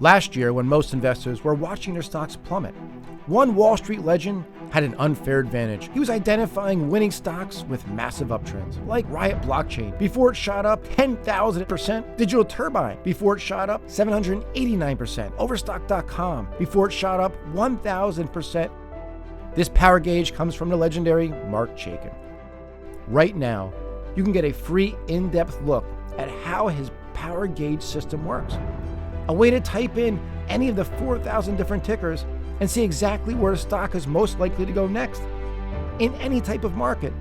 Last year, when most investors were watching their stocks plummet, one Wall Street legend had an unfair advantage. He was identifying winning stocks with massive uptrends, like Riot Blockchain before it shot up 10,000%, Digital Turbine before it shot up 789%, Overstock.com before it shot up 1,000%. This power gauge comes from the legendary Mark Chaikin. Right now, you can get a free in-depth look at how his power gauge system works. A way to type in any of the 4,000 different tickers and see exactly where the stock is most likely to go next in any type of market.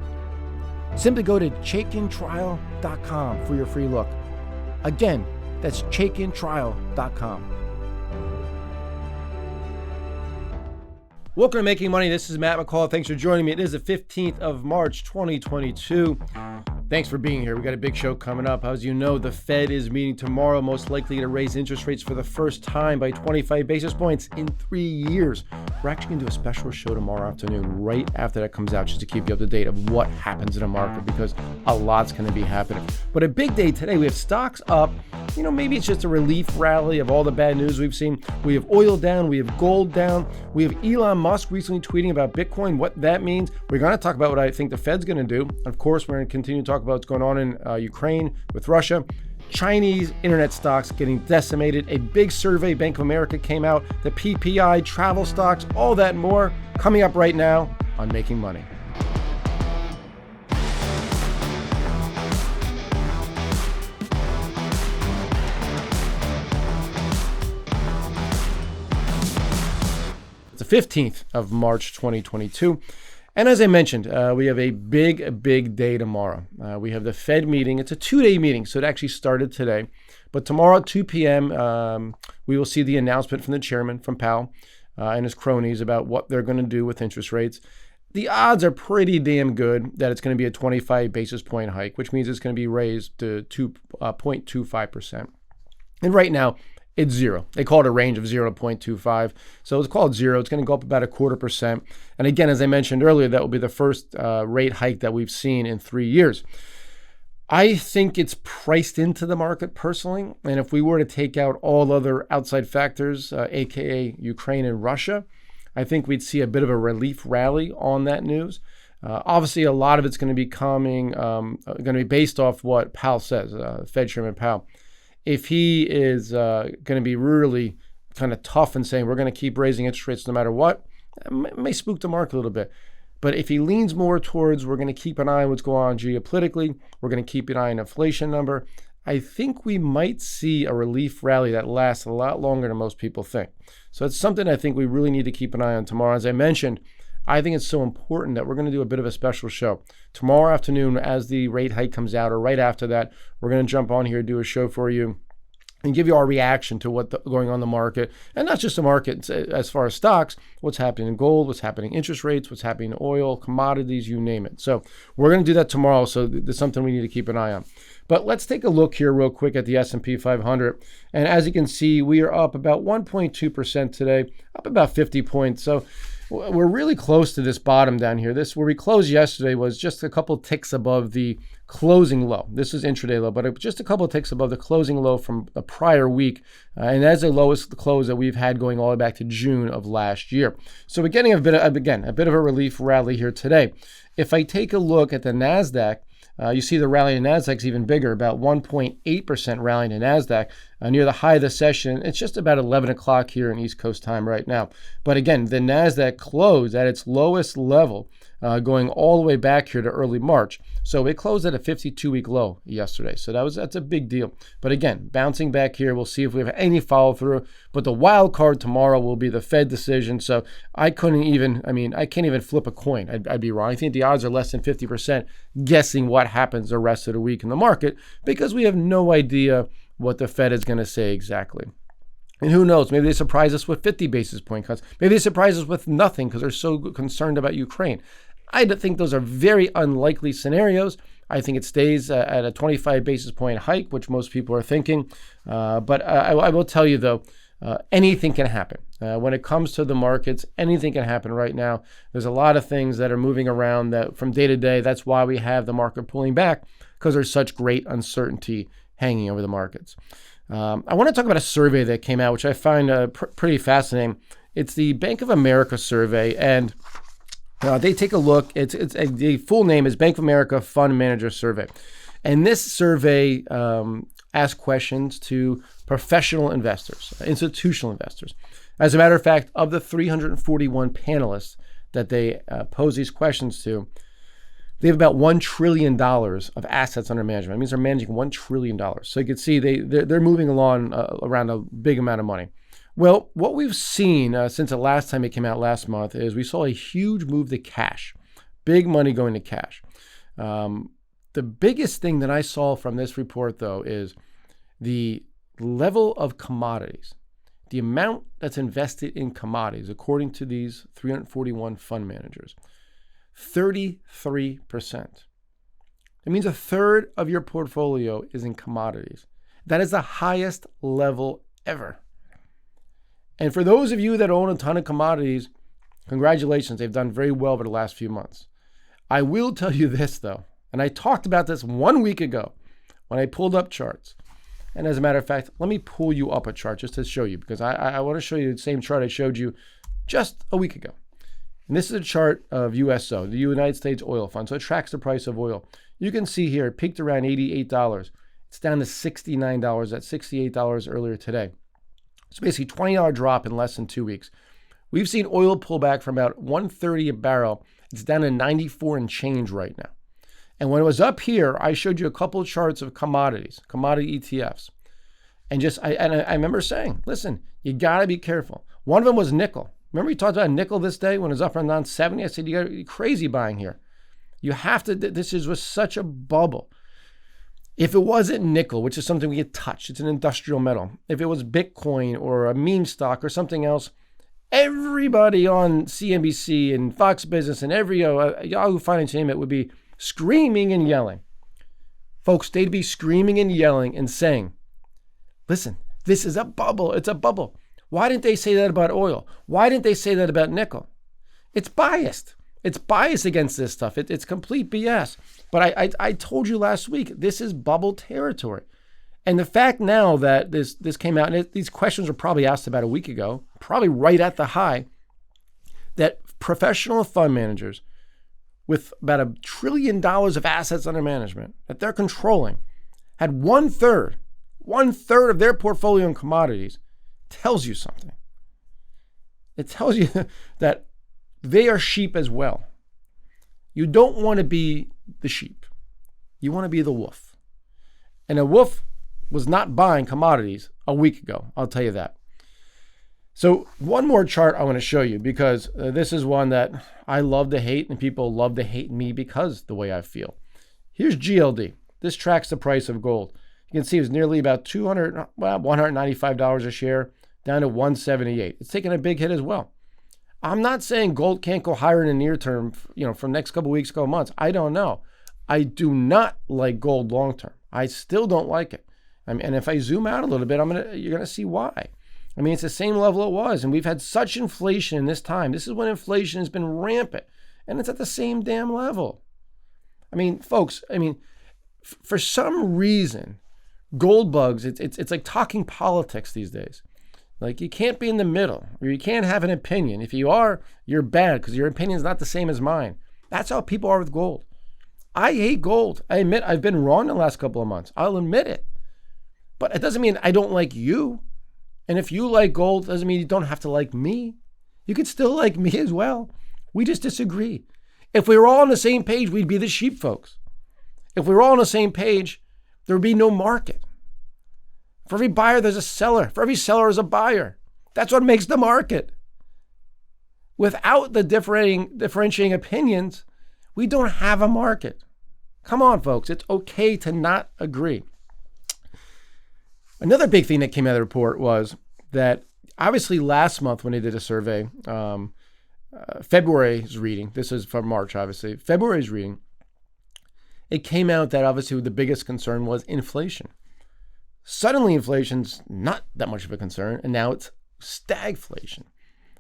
Simply go to chaikintrial.com for your free look. Again, that's chaikintrial.com. Welcome to Making Money. This is Matt McCall. Thanks for joining me. It is the 15th of March, 2022. Thanks for being here. We got a big show coming up. As you know, the Fed is meeting tomorrow, most likely to raise interest rates for the first time by 25 basis points in 3 years. We're actually going to do a special show tomorrow afternoon, right after that comes out, just to keep you up to date of what happens in the market, because a lot's going to be happening. But a big day today. We have stocks up. You know, maybe it's just a relief rally of all the bad news we've seen. We have oil down. We have gold down. We have Elon Musk recently tweeting about Bitcoin, what that means. We're going to talk about what I think the Fed's going to do. Of course, we're going to continue to talk about what's going on in Ukraine with Russia. Chinese internet stocks getting decimated. A big survey, Bank of America came out, the PPI, travel stocks, all that and more coming up right now on Making Money. It's the 15th of March, 2022. And as I mentioned, we have a big day tomorrow. We have the Fed meeting. It's a 2-day meeting, so it actually started today. But tomorrow at 2 p.m., we will see the announcement from the chairman, from Powell, and his cronies about what they're going to do with interest rates. The odds are pretty damn good that it's going to be a 25 basis point hike, which means it's going to be raised to 0.25%. And right now, it's zero. They call it a range of 0 to 0.25. So it's called zero. It's going to go up about 0.25%. And again, as I mentioned earlier, that will be the first rate hike that we've seen in 3 years. I think it's priced into the market personally. And if we were to take out all other outside factors, aka Ukraine and Russia, I think we'd see a bit of a relief rally on that news. Obviously, a lot of it's going to be going to be based off what Powell says, Fed Chairman Powell. If he is going to be really kind of tough and saying we're going to keep raising interest rates no matter what, it may spook the market a little bit. But if he leans more towards we're going to keep an eye on what's going on geopolitically, we're going to keep an eye on inflation number, I think we might see a relief rally that lasts a lot longer than most people think. So it's something I think we really need to keep an eye on tomorrow. As I mentioned, I think it's so important that we're going to do a bit of a special show. Tomorrow afternoon, as the rate hike comes out, or right after that, we're going to jump on here, do a show for you, and give you our reaction to what's going on in the market. And not just the market, as far as stocks, what's happening in gold, what's happening in interest rates, what's happening in oil, commodities, you name it. So we're going to do that tomorrow, so there's something we need to keep an eye on. But let's take a look here real quick at the S&P 500. And as you can see, we are up about 1.2% today, up about 50 points. So we're really close to this bottom down here. This, where we closed yesterday, was just a couple ticks above the closing low. This is intraday low, but just a couple of ticks above the closing low from the prior week. And that's the lowest close that we've had going all the way back to June of last year. So we're getting a bit of a relief rally here today. If I take a look at the NASDAQ, you see the rally in NASDAQ is even bigger, about 1.8% rally in NASDAQ near the high of the session. It's just about 11 o'clock here in East Coast time right now. But again, the NASDAQ closed at its lowest level going all the way back here to early March. So it closed at a 52-week low yesterday. So that's a big deal. But again, bouncing back here, we'll see if we have any follow through. But the wild card tomorrow will be the Fed decision. So I can't even flip a coin. I'd be wrong. I think the odds are less than 50% guessing what happens the rest of the week in the market, because we have no idea what the Fed is going to say exactly. And who knows, maybe they surprise us with 50 basis point cuts. Maybe they surprise us with nothing because they're so concerned about Ukraine. I think those are very unlikely scenarios. I think it stays at a 25 basis point hike, which most people are thinking. But I will tell you, though, anything can happen. When it comes to the markets, anything can happen right now. There's a lot of things that are moving around that from day to day. That's why we have the market pulling back, because there's such great uncertainty hanging over the markets. I want to talk about a survey that came out, which I find pretty fascinating. It's the Bank of America survey, and they take a look. The full name is Bank of America Fund Manager Survey. And this survey asks questions to professional investors, institutional investors. As a matter of fact, of the 341 panelists that they pose these questions to, they have about $1 trillion of assets under management. It means they're managing $1 trillion. So you can see they're moving along around a big amount of money. Well, what we've seen since the last time it came out last month is we saw a huge move to cash, big money going to cash. The biggest thing that I saw from this report, though, is the level of commodities, the amount that's invested in commodities, according to these 341 fund managers, 33%. It means a third of your portfolio is in commodities. That is the highest level ever. And for those of you that own a ton of commodities, congratulations, they've done very well over the last few months. I will tell you this, though, and I talked about this 1 week ago when I pulled up charts. And as a matter of fact, let me pull you up a chart just to show you, because I want to show you the same chart I showed you just a week ago. And this is a chart of USO, the United States Oil Fund. So it tracks the price of oil. You can see here, it peaked around $88. It's down to $69 at $68 earlier today. It's basically a $20 drop in less than 2 weeks. We've seen oil pull back from about $130 a barrel. It's down to 94 and change right now. And when it was up here, I showed you a couple of charts of commodities, commodity ETFs. And I remember saying, listen, you got to be careful. One of them was nickel. Remember we talked about nickel this day when it was up around 70? I said, you got to be crazy buying here. You have to, was such a bubble. If it wasn't nickel, which is something we get touched, it's an industrial metal. If it was Bitcoin or a meme stock or something else, everybody on CNBC and Fox Business and every Yahoo Finance, name it, would be screaming and yelling. Folks, they'd be screaming and yelling and saying, listen, this is a bubble. It's a bubble. Why didn't they say that about oil? Why didn't they say that about nickel? It's biased. It's biased against this stuff. It's complete BS. But I told you last week, this is bubble territory. And the fact now that this came out, and these questions were probably asked about a week ago, probably right at the high, that professional fund managers with about $1 trillion of assets under management that they're controlling had one third of their portfolio in commodities, tells you something. It tells you that they are sheep as well. You don't want to be the sheep. You want to be the wolf. And a wolf was not buying commodities a week ago, I'll tell you that. So one more chart I want to show you, because this is one that I love to hate, and people love to hate me because the way I feel. Here's GLD. This tracks the price of gold. You can see it's nearly about $195 a share, down to $178. It's taking a big hit as well. I'm not saying gold can't go higher in the near term, from next couple weeks, couple months. I don't know. I do not like gold long term. I still don't like it. And if I zoom out a little bit, you're gonna see why. It's the same level it was, and we've had such inflation in this time. This is when inflation has been rampant, and it's at the same damn level. Folks, for some reason, gold bugs, it's like talking politics these days. Like, you can't be in the middle, or you can't have an opinion. If you are, you're bad, because your opinion is not the same as mine. That's how people are with gold. I hate gold. I admit I've been wrong the last couple of months. I'll admit it. But it doesn't mean I don't like you. And if you like gold, it doesn't mean you don't have to like me. You could still like me as well. We just disagree. If we were all on the same page, we'd be the sheep folks. If we were all on the same page, there would be no market. For every buyer, there's a seller. For every seller, there's a buyer. That's what makes the market. Without the differentiating opinions, we don't have a market. Come on, folks. It's okay to not agree. Another big thing that came out of the report was that obviously last month when they did a survey, February's reading, this is from March, obviously, February's reading, it came out that obviously the biggest concern was inflation. Suddenly inflation's not that much of a concern, and now it's stagflation.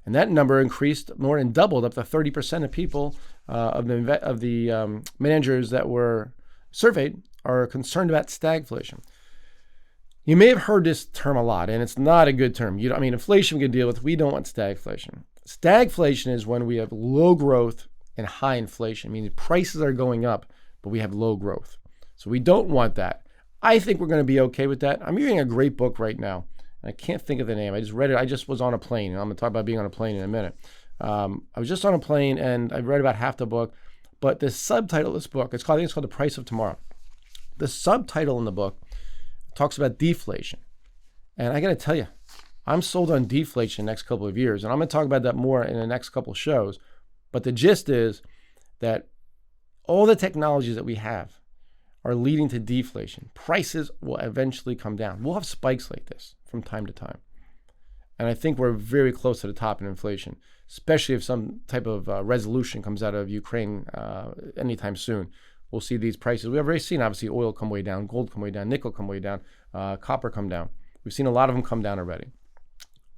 And that number increased more than doubled, up to 30% of people, of the managers that were surveyed are concerned about stagflation. You may have heard this term a lot, and it's not a good term. Inflation we can deal with. We don't want stagflation. Stagflation is when we have low growth and high inflation, meaning prices are going up, but we have low growth. So we don't want that. I think we're going to be okay with that. I'm reading a great book right now, and I can't think of the name. I just read it. I just was on a plane, and I'm going to talk about being on a plane in a minute. I was just on a plane, and I read about half the book, but the subtitle of this book, I think it's called The Price of Tomorrow. The subtitle in the book talks about deflation. And I got to tell you, I'm sold on deflation the next couple of years. And I'm going to talk about that more in the next couple of shows. But the gist is that all the technologies that we have are leading to deflation. Prices will eventually come down. We'll have spikes like this from time to time. And I think we're very close to the top in inflation, especially if some type of resolution comes out of Ukraine anytime soon. We'll see these prices. We've already seen, obviously, oil come way down, gold come way down, nickel come way down, copper come down. We've seen a lot of them come down already.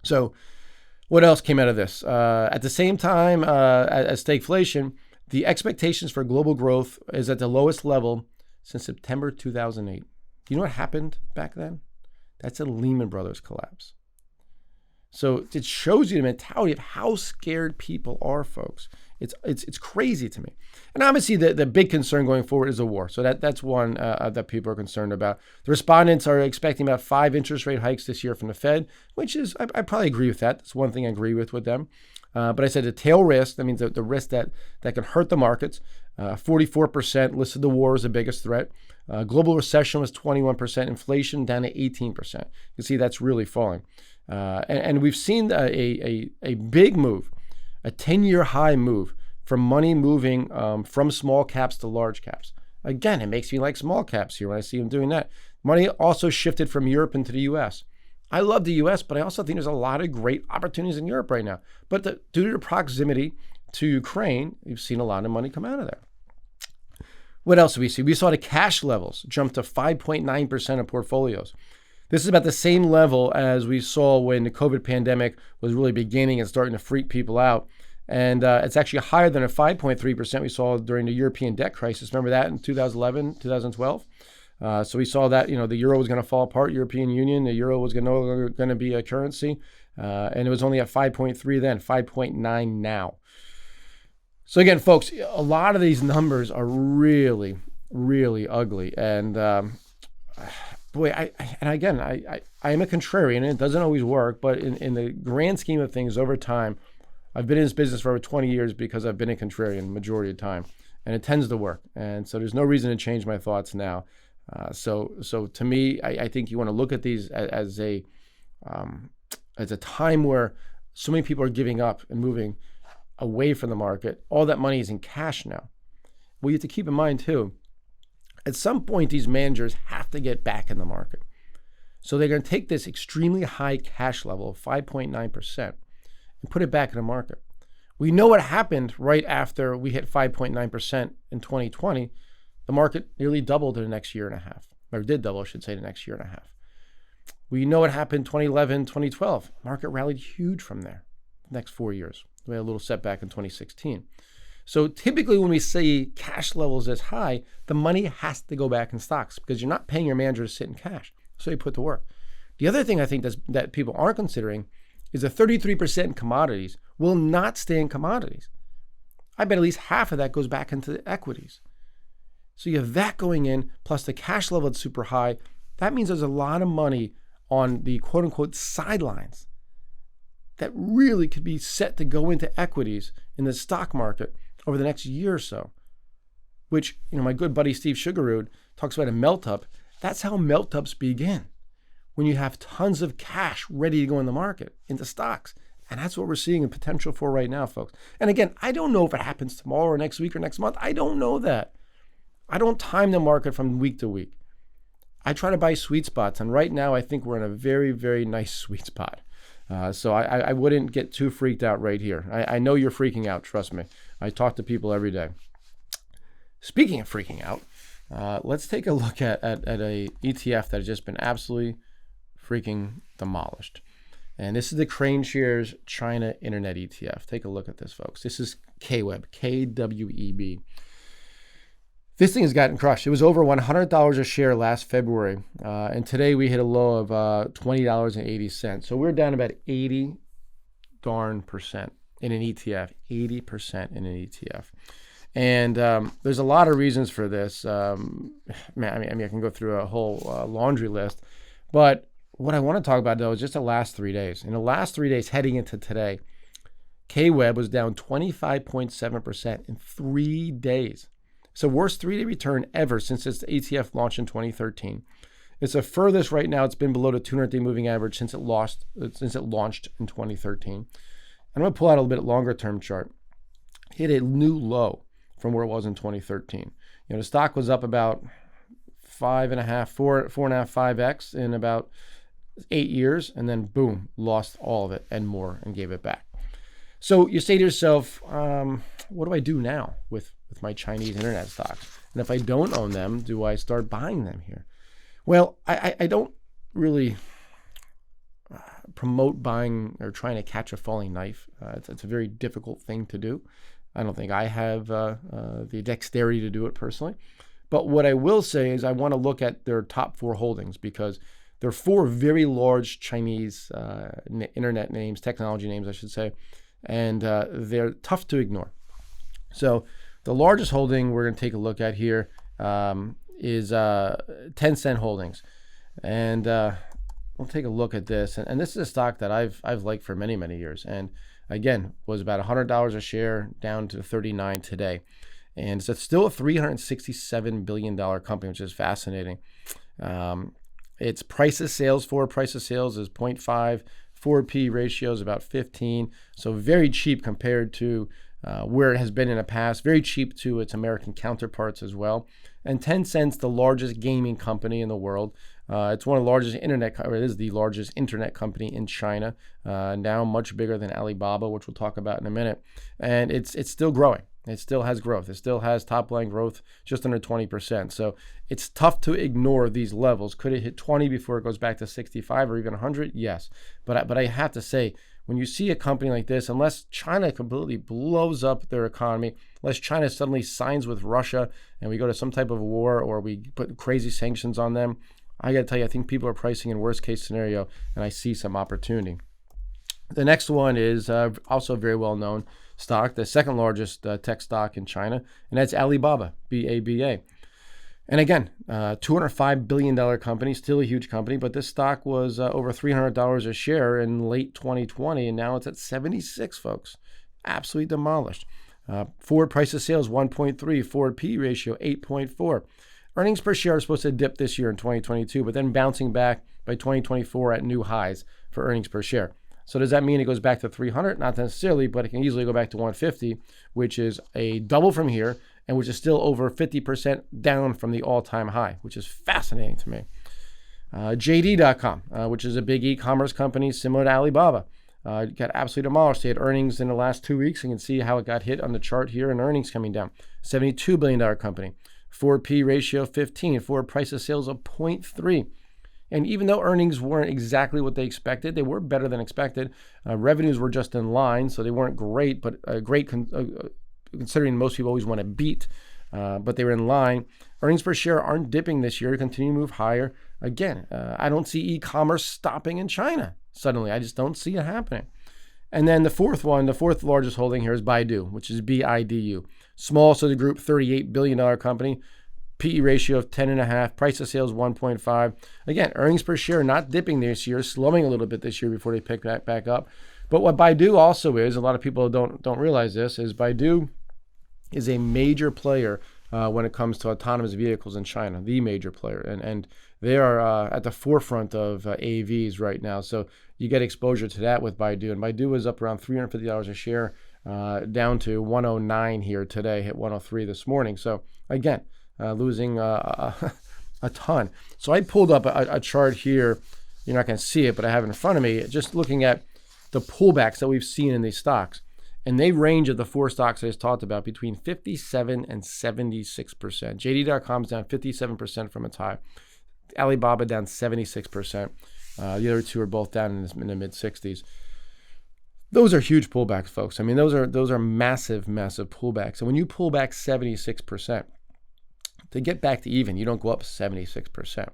So what else came out of this? At the same time as stagflation, the expectations for global growth is at the lowest level since September 2008. Do you know what happened back then? That's a Lehman Brothers collapse. So it shows you the mentality of how scared people are, folks. It's crazy to me. And obviously the big concern going forward is a war. So that's one that people are concerned about. The respondents are expecting about 5 interest rate hikes this year from the Fed, which is, I probably agree with that. That's one thing I agree with them. But I said the tail risk, that means the risk that can hurt the markets. 44% listed the war as the biggest threat. Global recession was 21%, inflation down to 18%. You can see that's really falling. And we've seen a big move, a 10-year high move from money moving from small caps to large caps. Again, it makes me like small caps here when I see them doing that. Money also shifted from Europe into the U.S. I love the U.S., but I also think there's a lot of great opportunities in Europe right now. But due to the proximity to Ukraine, you've seen a lot of money come out of there. What else did we see? We saw the cash levels jump to 5.9% of portfolios. This is about the same level as we saw when the COVID pandemic was really beginning and starting to freak people out. And it's actually higher than a 5.3% we saw during the European debt crisis. Remember that in 2011, 2012? So we saw that, the euro was going to fall apart, European Union, the euro was no longer going to be a currency. And it was only at 5.3 then, 5.9 now. So again, folks, a lot of these numbers are really, really ugly. And boy, I am a contrarian, and it doesn't always work, but in the grand scheme of things over time, I've been in this business for over 20 years because I've been a contrarian the majority of the time, and it tends to work. And so there's no reason to change my thoughts now. So to me, I think you want to look at these as a time where so many people are giving up and moving away from the market. All that money is in cash now. Well, you have to keep in mind too, at some point, these managers have to get back in the market. So they're going to take this extremely high cash level of 5.9% and put it back in the market. We know what happened right after we hit 5.9% in 2020. The market nearly doubled in the next year and a half, or did double, I should say, the next year and a half. We know what happened 2011, 2012. Market rallied huge from there the next 4 years. We had a little setback in 2016. So typically when we see cash levels as high, the money has to go back in stocks because you're not paying your manager to sit in cash. So you put to work. The other thing I think that people aren't considering is the 33% in commodities will not stay in commodities. I bet at least half of that goes back into the equities. So you have that going in, plus the cash level that's super high. That means there's a lot of money on the quote unquote sidelines that really could be set to go into equities in the stock market over the next year or so, which, my good buddy Steve Sugarud talks about a melt-up. That's how melt-ups begin, when you have tons of cash ready to go in the market, into stocks. And that's what we're seeing a potential for right now, folks. And again, I don't know if it happens tomorrow or next week or next month. I don't know that. I don't time the market from week to week. I try to buy sweet spots. And right now, I think we're in a very, very nice sweet spot. So I wouldn't get too freaked out right here. I know you're freaking out, trust me. I talk to people every day. Speaking of freaking out, let's take a look at a ETF that has just been absolutely freaking demolished. And this is the Crane Shares China Internet ETF. Take a look at this, folks. This is KWEB, KWEB. This thing has gotten crushed. It was over $100 a share last February, and today we hit a low of $20.80. So we're down about 80 darn percent in an ETF, 80% in an ETF. And there's a lot of reasons for this. I can go through a whole laundry list, but what I want to talk about though is just the last 3 days. In the last 3 days heading into today, KWEB was down 25.7% in 3 days. It's the worst 3-day return ever since its ETF launched in 2013. It's the furthest right now it's been below the 200-day moving average since it launched in 2013. I'm going to pull out a little bit longer term chart. Hit a new low from where it was in 2013. The stock was up about 5.5x in about 8 years, and then boom, lost all of it and more and gave it back. So you say to yourself, what do I do now with my Chinese internet stocks? And if I don't own them, do I start buying them here? Well, I don't really promote buying or trying to catch a falling knife. It's a very difficult thing to do. I don't think I have the dexterity to do it personally. But what I will say is I want to look at their top 4 holdings, because there are 4 very large Chinese internet names, technology names, I should say, and they're tough to ignore. So the largest holding we're going to take a look at here is Tencent Holdings. And we'll take a look at this. And this is a stock that I've liked for many, many years. And again, was about $100 a share down to $39 today. And it's still a $367 billion company, which is fascinating. Its price to sales is 0.5. 4P ratio is about 15. So very cheap compared to where it has been in the past. Very cheap to its American counterparts as well. And Tencent's the largest gaming company in the world. It's one of the largest it is the largest internet company in China, now much bigger than Alibaba, which we'll talk about in a minute. And it's still growing. It still has growth. It still has top line growth just under 20%. So it's tough to ignore these levels. Could it hit 20 before it goes back to 65 or even 100? Yes. But I have to say, when you see a company like this, unless China completely blows up their economy, unless China suddenly signs with Russia and we go to some type of war or we put crazy sanctions on them, I got to tell you, I think people are pricing in worst case scenario, and I see some opportunity. The next one is also a very well known stock, the second largest tech stock in China, and that's Alibaba, BABA. And again, $205 billion company, still a huge company, but this stock was over $300 a share in late 2020, and now it's at 76, folks. Absolutely demolished. Forward price to sales, 1.3. Forward P ratio, 8.4. Earnings per share are supposed to dip this year in 2022, but then bouncing back by 2024 at new highs for earnings per share. So does that mean it goes back to 300? Not necessarily, but it can easily go back to 150, which is a double from here, and which is still over 50% down from the all-time high, which is fascinating to me. JD.com, which is a big e-commerce company similar to Alibaba, got absolutely demolished. They had earnings in the last 2 weeks. You can see how it got hit on the chart here, and earnings coming down. $72 billion company. Forward P ratio 15. Forward price of sales of 0.3. And even though earnings weren't exactly what they expected, they were better than expected. Revenues were just in line, so they weren't great, but considering most people always want to beat, but they were in line. Earnings per share aren't dipping this year, continue to move higher. Again, I don't see e-commerce stopping in China suddenly. I just don't see it happening. And then the fourth largest holding here is Baidu, which is BIDU. Smallest of the group, $38 billion company. PE ratio of 10.5, price to sales 1.5. Again, earnings per share not dipping this year, slowing a little bit this year before they pick that back up. But what Baidu also is, a lot of people don't realize this, is Baidu is a major player when it comes to autonomous vehicles in China, the major player. And they are at the forefront of AVs right now. So you get exposure to that with Baidu. And Baidu was up around $350 a share, down to 109 here today, hit 103 this morning. So again, losing a ton. So I pulled up a chart here. You're not going to see it, but I have it in front of me, just looking at the pullbacks that we've seen in these stocks. And they range of the 4 stocks I just talked about between 57 and 76%. JD.com is down 57% from its high. Alibaba down 76%. The other two are both down in the mid-60s. Those are huge pullbacks, folks. I mean, those are massive, massive pullbacks. And when you pull back 76%, To get back to even, you don't go up 76%.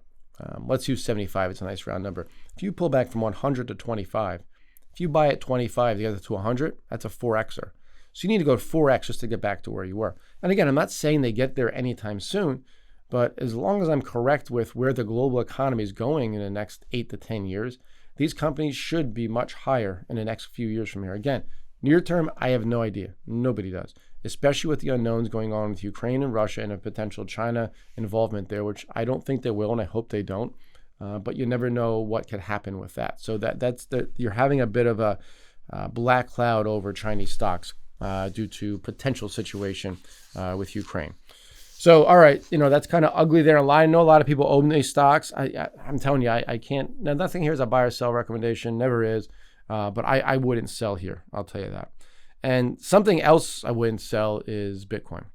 Let's use 75. It's a nice round number. If you pull back from 100 to 25, if you buy at 25, the other to 100, that's a 4Xer. So you need to go 4X just to get back to where you were. And again, I'm not saying they get there anytime soon, but as long as I'm correct with where the global economy is going in the next 8 to 10 years, these companies should be much higher in the next few years from here. Again, near term, I have no idea. Nobody does, especially with the unknowns going on with Ukraine and Russia and a potential China involvement there, which I don't think they will, and I hope they don't. But you never know what could happen with that. So you're having a bit of a black cloud over Chinese stocks due to potential situation with Ukraine. So, all right, that's kind of ugly there. I know a lot of people own these stocks. I'm telling you, I can't. Now, nothing here is a buy or sell recommendation, never is. But I wouldn't sell here, I'll tell you that. And something else I wouldn't sell is Bitcoin.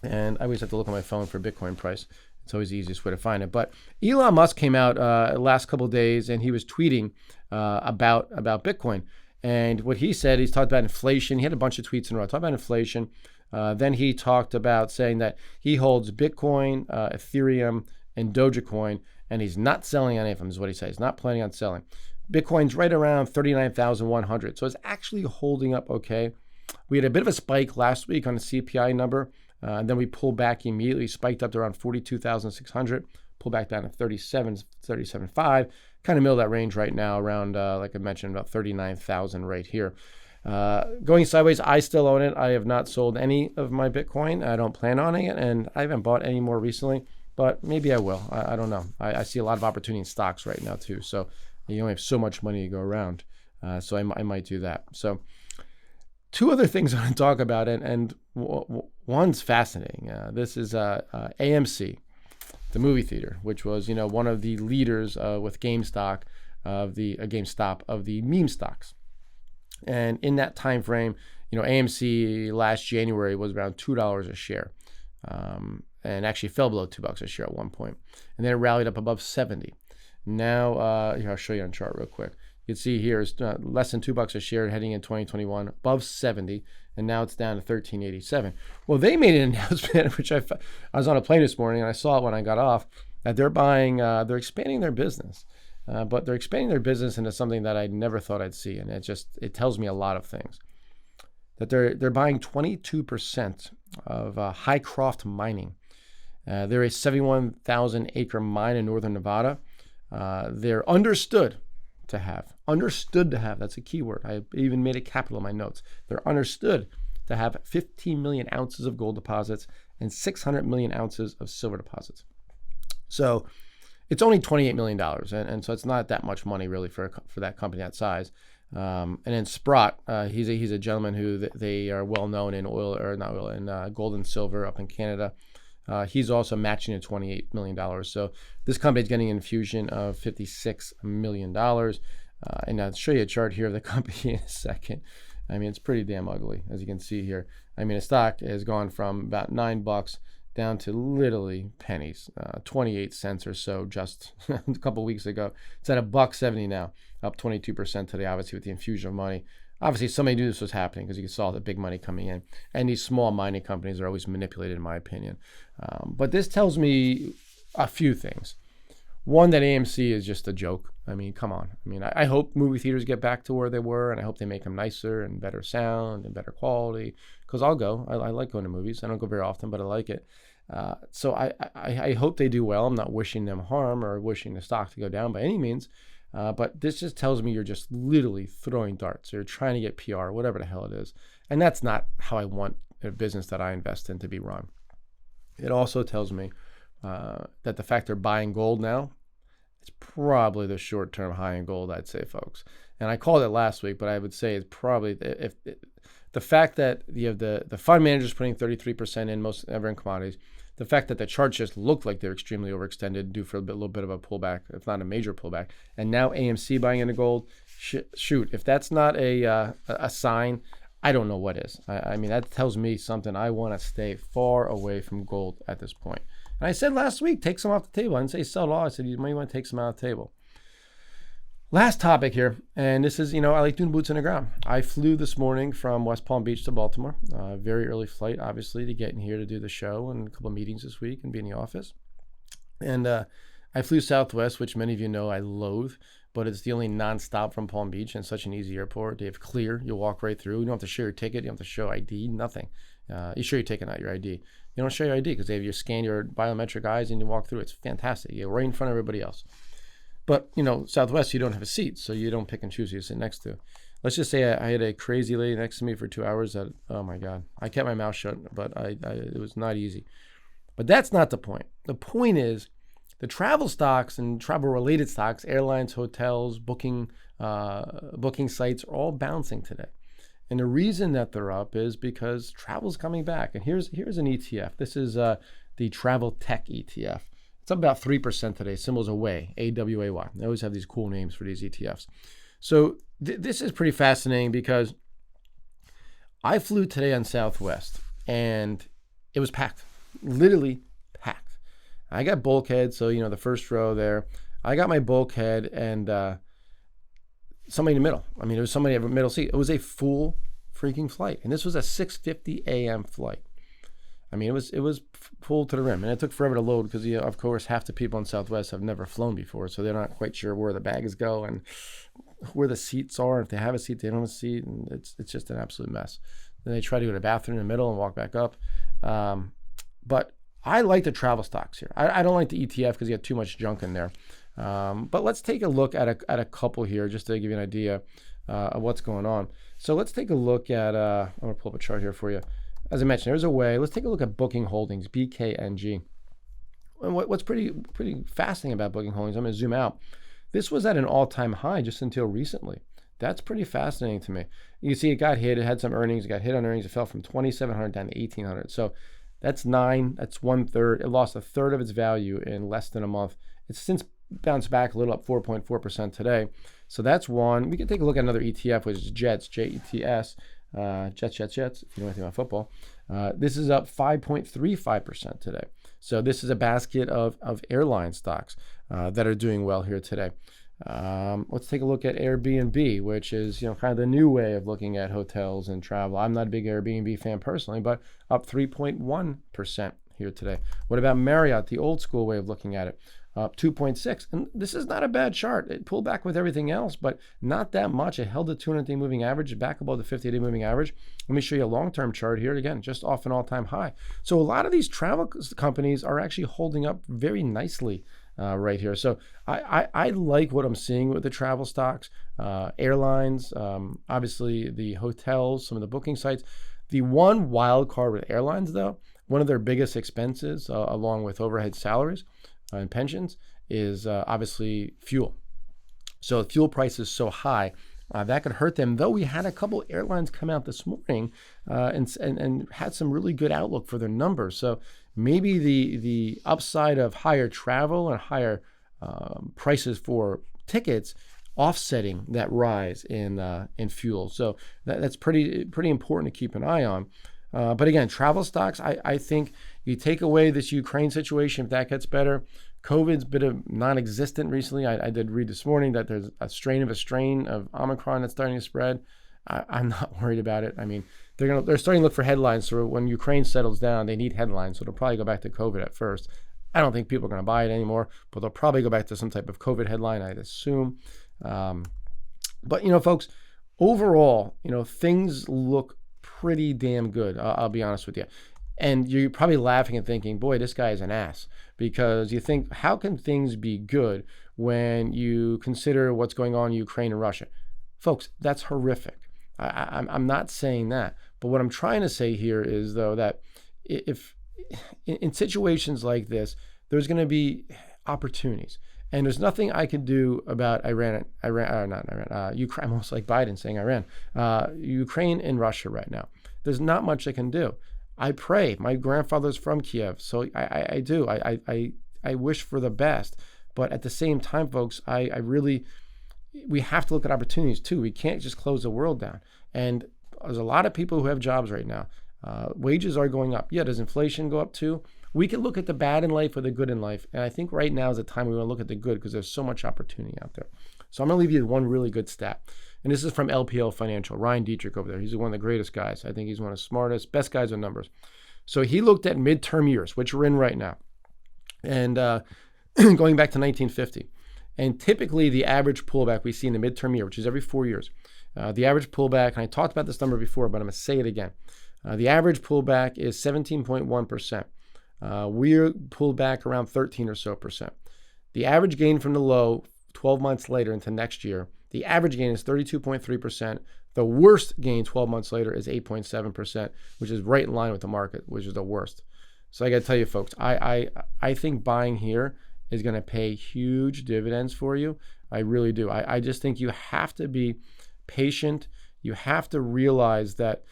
And I always have to look on my phone for Bitcoin price. It's always the easiest way to find it. But Elon Musk came out last couple of days, and he was tweeting about Bitcoin. And what he said, he's talked about inflation. He had a bunch of tweets in a row. Talked about inflation. Then he talked about saying that he holds Bitcoin, Ethereum, and Dogecoin, and he's not selling any of them, is what he says. He's not planning on selling. Bitcoin's right around 39,100. So it's actually holding up okay. We had a bit of a spike last week on the CPI number, and then we pulled back immediately, spiked up to around 42,600, pulled back down to 37.5, kind of middle of that range right now, around, like I mentioned, about 39,000 right here. Going sideways, I still own it. I have not sold any of my Bitcoin. I don't plan on it, and I haven't bought any more recently, but maybe I will. I don't know. I see a lot of opportunity in stocks right now too, so you only have so much money to go around. So I might do that. So two other things I want to talk about, and one's fascinating. This is AMC, the movie theater, which was one of the leaders with GameStop of the meme stocks. And in that time frame, AMC last January was around $2 a share, and actually fell below $2 a share at one point, and then it rallied up above 70. Now, here, I'll show you on chart real quick. You can see here it's less than $2 a share heading in 2021, above 70, and now it's down to 13.87. Well, they made an announcement, which I was on a plane this morning and I saw it when I got off, that they're expanding their business, but they're expanding their business into something that I never thought I'd see, and it tells me a lot of things. That they're buying 22% of Highcroft Mining. They're a 71,000 acre mine in northern Nevada. They're understood to have, that's a key word. I even made a capital in my notes. They're understood to have 15 million ounces of gold deposits and 600 million ounces of silver deposits. So it's only $28 million. And so it's not that much money really for that company that size. And then Sprott, he's a gentleman who they are well known in gold and silver up in Canada. He's also matching at $28 million. So this company is getting an infusion of $56 million. And I'll show you a chart here of the company in a second. I mean, it's pretty damn ugly, as you can see here. I mean, the stock has gone from about $9 down to literally pennies, 28 cents or so just a couple weeks ago. It's at $1.70 now, up 22% today, obviously, with the infusion of money. Obviously, somebody knew this was happening because you saw the big money coming in. And these small mining companies are always manipulated, in my opinion. But this tells me a few things. One, that AMC is just a joke. I mean, come on. I mean, I hope movie theaters get back to where they were, and I hope they make them nicer and better sound and better quality, because I'll go. I like going to movies. I don't go very often, but I like it. So I hope they do well. I'm not wishing them harm or wishing the stock to go down by any means. But this just tells me you're just literally throwing darts. You're trying to get PR, whatever the hell it is. And that's not how I want a business that I invest in to be run. It also tells me that the fact they're buying gold now, it's probably the short-term high in gold, I'd say, folks. And I called it last week, but I would say it's probably the fact that you have the fund managers putting 33% in most ever in commodities. The fact that the charts just looked like they're extremely overextended, due for a little bit of a pullback, if not a major pullback, and now AMC buying into gold. Shoot, if that's not a sign, I don't know what is. I mean, that tells me something. I want to stay far away from gold at this point. And I said last week, take some off the table. I didn't say sell it all. I said you might want to take some out of the table. Last topic here, and this is, I like doing boots on the ground. I flew this morning from West Palm Beach to Baltimore. Very early flight, obviously, to get in here to do the show and a couple of meetings this week and be in the office. And I flew Southwest, which many of you know I loathe, but it's the only nonstop from Palm Beach and such an easy airport. They have clear. You'll walk right through. You don't have to show your ticket. You don't have to show ID, nothing. You show your ticket, not your ID. You don't show your ID because they have you scan your biometric eyes and you walk through. It's fantastic. You're right in front of everybody else. But, Southwest, you don't have a seat, so you don't pick and choose who you sit next to. Let's just say I had a crazy lady next to me for 2 hours that, oh my God, I kept my mouth shut, but it was not easy. But that's not the point. The point is the travel stocks and travel-related stocks, airlines, hotels, booking sites are all bouncing today. And the reason that they're up is because travel's coming back. And here's an ETF. This is the Travel Tech ETF. It's up about 3% today. Symbols away, AWAY. They always have these cool names for these ETFs. So this is pretty fascinating because I flew today on Southwest and it was packed, literally packed. I got bulkhead, so the first row there. I got my bulkhead and somebody in the middle. It was somebody in the middle seat. It was a full freaking flight, and this was a 6:50 a.m. flight. It was full to the rim, and it took forever to load because, of course, half the people in Southwest have never flown before, so they're not quite sure where the bags go and where the seats are. If they have a seat, they don't have a seat, and it's just an absolute mess. Then they try to go to the bathroom in the middle and walk back up. But I like the travel stocks here. I don't like the ETF because you have too much junk in there. But let's take a look at a couple here just to give you an idea of what's going on. So let's take a look at, I'm going to pull up a chart here for you. As I mentioned, there's a way. Let's take a look at Booking Holdings, BKNG. And what's pretty fascinating about Booking Holdings, I'm going to zoom out. This was at an all-time high just until recently. That's pretty fascinating to me. You see it got hit. It had some earnings. It got hit on earnings. It fell from 2,700 down to 1,800. So that's 1/3. It lost 1/3 of its value in less than a month. It's since bounced back a little, up 4.4% today. So that's one. We can take a look at another ETF, which is JETS, JETS. Jets, if you know anything about football. This is up 5.35% today. So this is a basket of airline stocks that are doing well here today. Let's take a look at Airbnb, which is kind of the new way of looking at hotels and travel. I'm not a big Airbnb fan personally, but up 3.1% here today. What about Marriott, the old school way of looking at it? Up 2.6. And this is not a bad chart. It pulled back with everything else, but not that much. It held the 200-day moving average back above the 50-day moving average. Let me show you a long-term chart here. Again, just off an all-time high. So a lot of these travel companies are actually holding up very nicely right here. So I like what I'm seeing with the travel stocks, airlines, obviously the hotels, some of the booking sites. The one wild card with airlines, though, one of their biggest expenses, along with overhead salaries and pensions, is obviously fuel. So if fuel price is so high, that could hurt them. Though we had a couple airlines come out this morning and had some really good outlook for their numbers. So maybe the upside of higher travel and higher prices for tickets offsetting that rise in fuel. So that's pretty important to keep an eye on. But again, travel stocks, I think you take away this Ukraine situation, if that gets better. COVID's been non-existent recently. I did read this morning that there's a strain of Omicron that's starting to spread. I'm not worried about it. They're starting to look for headlines. So when Ukraine settles down, they need headlines. So they'll probably go back to COVID at first. I don't think people are going to buy it anymore, but they'll probably go back to some type of COVID headline, I'd assume. But folks, overall, things look pretty damn good. I'll be honest with you. And you're probably laughing and thinking, boy, this guy is an ass, because you think, how can things be good when you consider what's going on in Ukraine and Russia? Folks, that's horrific. I'm not saying that. But what I'm trying to say here is, though, that if in situations like this, there's going to be opportunities. And there's nothing I can do about Ukraine, almost like Biden saying Iran, Ukraine and Russia right now. There's not much I can do. I pray. My grandfather's from Kiev, so I do. I wish for the best. But at the same time, folks, we have to look at opportunities too. We can't just close the world down. And there's a lot of people who have jobs right now. Wages are going up. Yeah, does inflation go up too? We can look at the bad in life or the good in life. And I think right now is the time we want to look at the good, because there's so much opportunity out there. So I'm going to leave you with one really good stat. And this is from LPL Financial, Ryan Dietrich over there. He's one of the greatest guys. I think he's one of the smartest, best guys with numbers. So he looked at midterm years, which we're in right now, and going back to 1950. And typically the average pullback we see in the midterm year, which is every 4 years, the average pullback, and I talked about this number before, but I'm going to say it again. The average pullback is 17.1%. We're pulled back around 13 or so percent. The average gain from the low 12 months later into next year, the average gain is 32.3%. The worst gain 12 months later is 8.7%, which is right in line with the market, which is the worst. So I got to tell you, folks, I think buying here is going to pay huge dividends for you. I really do. I just think you have to be patient. You have to realize that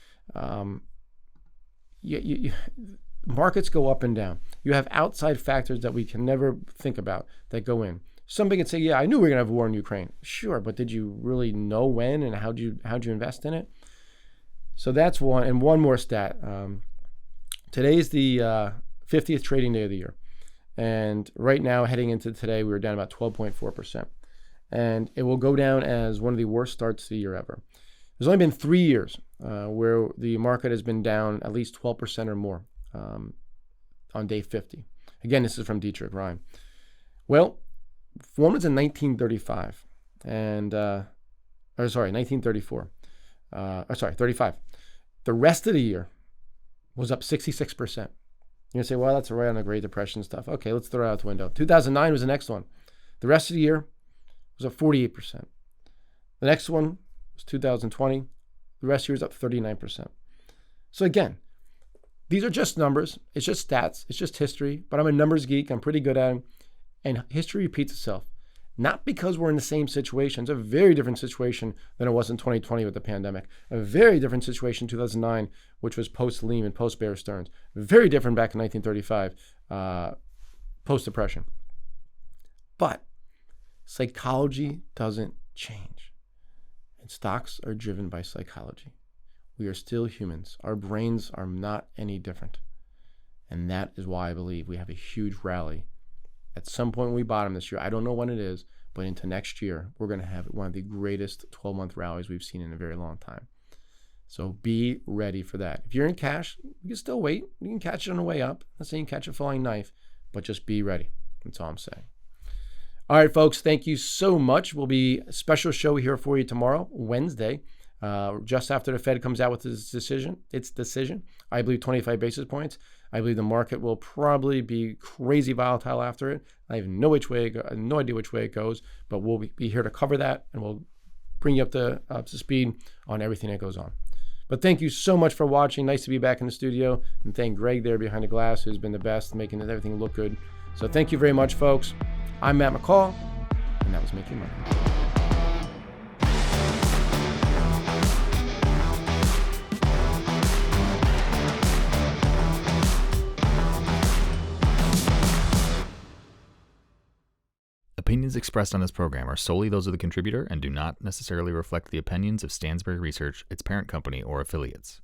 markets go up and down. You have outside factors that we can never think about that go in. Somebody could say, yeah, I knew we were going to have a war in Ukraine. Sure, but did you really know when and how'd you invest in it? So that's one. And one more stat. Today's the 50th trading day of the year. And right now, heading into today, we were down about 12.4%. And it will go down as one of the worst starts to the year ever. There's only been 3 years where the market has been down at least 12% or more on day 50. Again, this is from Dietrich Ryan. Well, one was in 1935 and 1934. 35. The rest of the year was up 66%. You're going to say, well, that's right on the Great Depression stuff. Okay, let's throw it out the window. 2009 was the next one. The rest of the year was up 48%. The next one was 2020. The rest of the year is up 39%. So again, these are just numbers. It's just stats. It's just history. But I'm a numbers geek. I'm pretty good at them. And history repeats itself. Not because we're in the same situation. It's a very different situation than it was in 2020 with the pandemic. A very different situation in 2009, which was post-Lehman, post-Bear Stearns. Very different back in 1935, post-Depression. But psychology doesn't change. And stocks are driven by psychology. We are still humans. Our brains are not any different. And that is why I believe we have a huge rally. At some point when we bottom this year, I don't know when it is, but into next year, we're going to have one of the greatest 12-month rallies we've seen in a very long time. So be ready for that. If you're in cash, you can still wait. You can catch it on the way up. I'm not saying catch a falling knife, but just be ready. That's all I'm saying. All right, folks, thank you so much. We'll be a special show here for you tomorrow, Wednesday, just after the Fed comes out with its decision. I believe 25 basis points. I believe the market will probably be crazy volatile after it. I have no idea which way it goes, but we'll be here to cover that, and we'll bring you up to speed on everything that goes on. But thank you so much for watching. Nice to be back in the studio, and thank Greg there behind the glass, who's been the best, making everything look good. So thank you very much, folks. I'm Matt McCall, and that was Making Money. Opinions expressed on this program are solely those of the contributor and do not necessarily reflect the opinions of Stansberry Research, its parent company, or affiliates.